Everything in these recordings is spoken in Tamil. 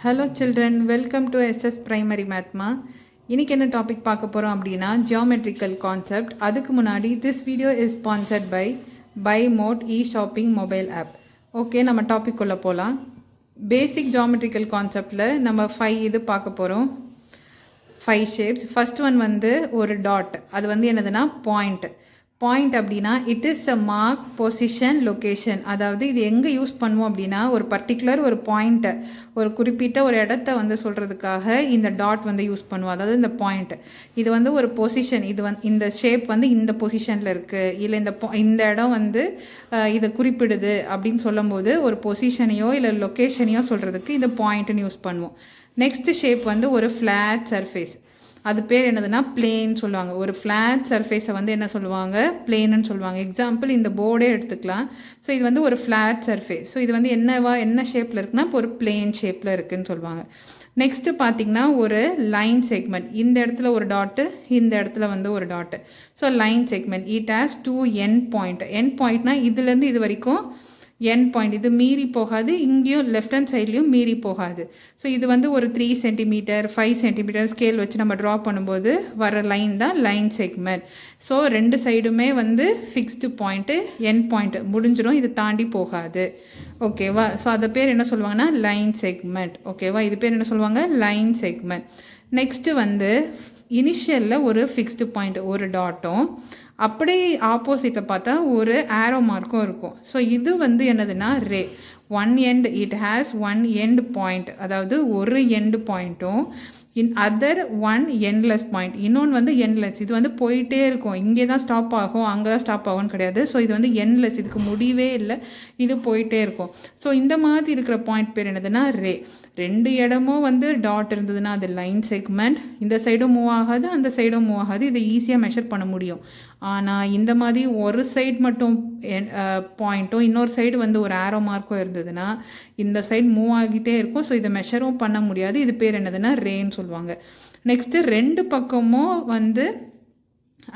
Hello children, welcome to SS Primary Mathma. இன்னைக்கு என்ன டாபிக் பார்க்க போகிறோம் அப்படின்னா ஜியோமெட்ரிக்கல் கான்செப்ட். அதுக்கு முன்னாடி this video is sponsored by BuyMode e-shopping mobile app. Okay, நம்ம டாபிக் உள்ள போகலாம். பேசிக் ஜியோமெட்ரிக்கல் கான்செப்டில் நம்ம 5 இது பார்க்க போகிறோம். 5 ஷேப்ஸ். ஃபர்ஸ்ட் ஒன் வந்து ஒரு டாட். அது வந்து என்னதுன்னா பாயிண்ட். பாயிண்ட் அப்படின்னா it is a mark position location. அதாவது இது எங்கே யூஸ் பண்ணுவோம் அப்படின்னா ஒரு பர்டிகுலர் ஒரு பாயிண்ட்டை, ஒரு குறிப்பிட்ட ஒரு இடத்த வந்து சொல்கிறதுக்காக இந்த டாட் வந்து யூஸ் பண்ணுவோம். அதாவது இந்த பாயிண்ட் இது வந்து ஒரு பொசிஷன். இது வந்து இந்த ஷேப் வந்து இந்த பொசிஷனில் இருக்குது, இல்லை இந்த இடம் வந்து இதை குறிப்பிடுது அப்படின்னு சொல்லும்போது ஒரு பொசிஷனையோ இல்லை லொக்கேஷனையோ சொல்கிறதுக்கு இந்த பாயிண்ட்டுன்னு யூஸ் பண்ணுவோம். நெக்ஸ்ட் ஷேப் வந்து ஒரு ஃப்ளாட் சர்ஃபேஸ். அது பேர் என்னதுன்னா பிளேன்னு சொல்லுவாங்க. ஒரு ஃப்ளாட் சர்ஃபேஸை வந்து என்ன சொல்லுவாங்க, பிளேன்னு சொல்லுவாங்க. எக்ஸாம்பிள் இந்த போர்டே எடுத்துக்கலாம். ஸோ இது வந்து ஒரு ஃப்ளாட் சர்ஃபேஸ். ஸோ இது வந்து என்ன ஷேப்பில் இருக்குன்னா இப்போ ஒரு பிளேன் ஷேப்பில் இருக்குதுன்னு சொல்லுவாங்க. நெக்ஸ்ட்டு பார்த்திங்கன்னா ஒரு லைன் செக்மெண்ட். இந்த இடத்துல ஒரு டாட்டு, இந்த இடத்துல வந்து ஒரு dot. So line segment it has 2 end point. End பாயிண்ட்னா இதுலேருந்து இது வரைக்கும் எண்ட் பாயிண்ட். இது மீறி போகாது, இங்கேயும் லெஃப்ட் ஹேண்ட் சைட்லேயும் மீறி போகாது. ஸோ இது வந்து ஒரு 3 சென்டிமீட்டர் 5 சென்டிமீட்டர் ஸ்கேல் வச்சு நம்ம ட்ரா பண்ணும்போது வர லைன் தான் லைன் செக்மெண்ட். ஸோ ரெண்டு சைடுமே வந்து ஃபிக்ஸ்டு பாயிண்ட்டு, எண்ட் பாயிண்ட் முடிஞ்சிடும், இது தாண்டி போகாது. ஓகேவா? ஸோ அதை பேர் என்ன சொல்லுவாங்கன்னா லைன் செக்மெண்ட். ஓகேவா? இது பேர் என்ன சொல்லுவாங்க, லைன் செக்மெண்ட். நெக்ஸ்ட்டு வந்து இனிஷியலில் ஒரு ஃபிக்ஸ்டு பாயிண்ட் ஒரு டாட்டும், அப்படியே ஆப்போசிட்டில் பார்த்தா ஒரு ஆரோ மார்க்கும் இருக்கும். ஸோ இது வந்து என்னதுன்னா ray. One end it has 1 end point. அதாவது ஒரு எண்டு பாயிண்ட்டும் அதர் 1 எண்ட்லெஸ் பாயிண்ட். இன்னொன்று வந்து எண்ட்லெஸ். இது வந்து போயிட்டே இருக்கும், இங்கே தான் ஸ்டாப் ஆகும் அங்கே தான் ஸ்டாப் ஆகும்னு கிடையாது. ஸோ இது வந்து எண்ட்லெஸ், இதுக்கு முடிவே இல்லை, இது போயிட்டே இருக்கும். ஸோ இந்த மாதிரி இருக்கிற பாயிண்ட் பேர் என்னதுன்னா ரே. ரெண்டு இடமும் வந்து டாட் இருந்ததுன்னா அது லைன் செக்மெண்ட். இந்த சைடும் மூவ் ஆகாது, அந்த சைடும் மூவ் ஆகாது. இதை ஈஸியாக மெஷர் பண்ண முடியும். ஆனால் இந்த மாதிரி ஒரு சைடு மட்டும் பாயிண்ட்டும் இன்னொரு சைடு வந்து ஒரு ஆரோ மார்க்கும் இருந்ததுன்னா இந்த சைடு மூவ் ஆகிட்டே இருக்கும். ஸோ இதை மெஷரும் பண்ண முடியாது. இது பேர் என்னதுன்னா ரேன்னு சொல்லுவாங்க. நெக்ஸ்ட்டு ரெண்டு பக்கமும் வந்து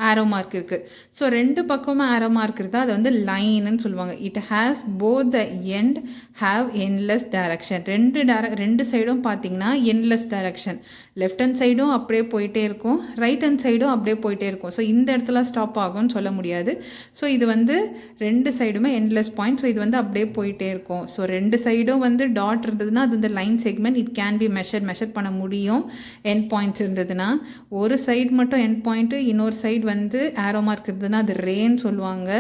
ஆரோ மார்க் இருக்குது. ஸோ ரெண்டு பக்கமும் ஆரோ மார்க் இருந்தால் அது வந்து லைன்னு சொல்லுவாங்க. It has both the end have endless direction. ரெண்டு சைடும் பார்த்தீங்கன்னா எண்ட்லெஸ் டைரக்ஷன். லெஃப்ட் ஹேண்ட் சைடும் அப்படியே போயிட்டே இருக்கும், ரைட் ஹேண்ட் சைடும் அப்படியே போயிட்டே இருக்கும். ஸோ இந்த இடத்துல ஸ்டாப் ஆகும்னு சொல்ல முடியாது. ஸோ இது வந்து ரெண்டு சைடுமே எண்ட்லெஸ் பாயிண்ட். ஸோ இது வந்து அப்படியே போயிட்டே இருக்கும். ஸோ ரெண்டு சைடும் வந்து டாட் இருந்ததுன்னா அது வந்து line segment. It can be measure பண்ண முடியும். எண்ட் பாயிண்ட்ஸ் இருந்ததுன்னா ஒரு சைடு மட்டும் எண்ட் பாயிண்ட்டு, இன்னொரு சைடு வந்து ஆரோ மார்க் இருந்ததுன்னா அது ரேன்னு சொல்லுவாங்க.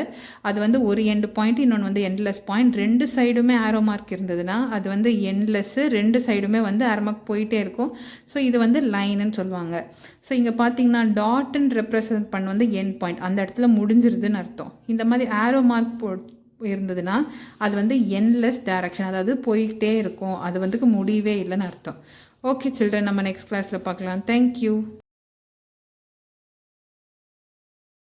அது வந்து ஒரு எண்டு பாயிண்ட், இன்னொன்று வந்து எண்ட்லெஸ் பாயிண்ட். ரெண்டு சைடுமே ஆரோ மார்க் இருந்ததுன்னா அது வந்து எண்ட்லெஸ்ஸு, ரெண்டு சைடுமே வந்து ஆரோ மார்க் போயிட்டே இருக்கும். ஸோ இது வந்து லைன்னு சொல்லுவாங்க. ஸோ இங்கே பார்த்தீங்கன்னா டாட்ன்னு ரெப்ரசன்ட் பண்ண வந்து எண்ட் பாயிண்ட், அந்த இடத்துல முடிஞ்சிருதுன்னு அர்த்தம். இந்த மாதிரி ஆரோ மார்க் இருந்ததுன்னா அது வந்து எண்ட்லெஸ் டைரக்ஷன், அதாவது போய்கிட்டே இருக்கும், அது வந்து முடியவே இல்லைன்னு அர்த்தம். ஓகே சில்ட்ரன், நம்ம நெக்ஸ்ட் கிளாஸில் பார்க்கலாம். தேங்க்யூ.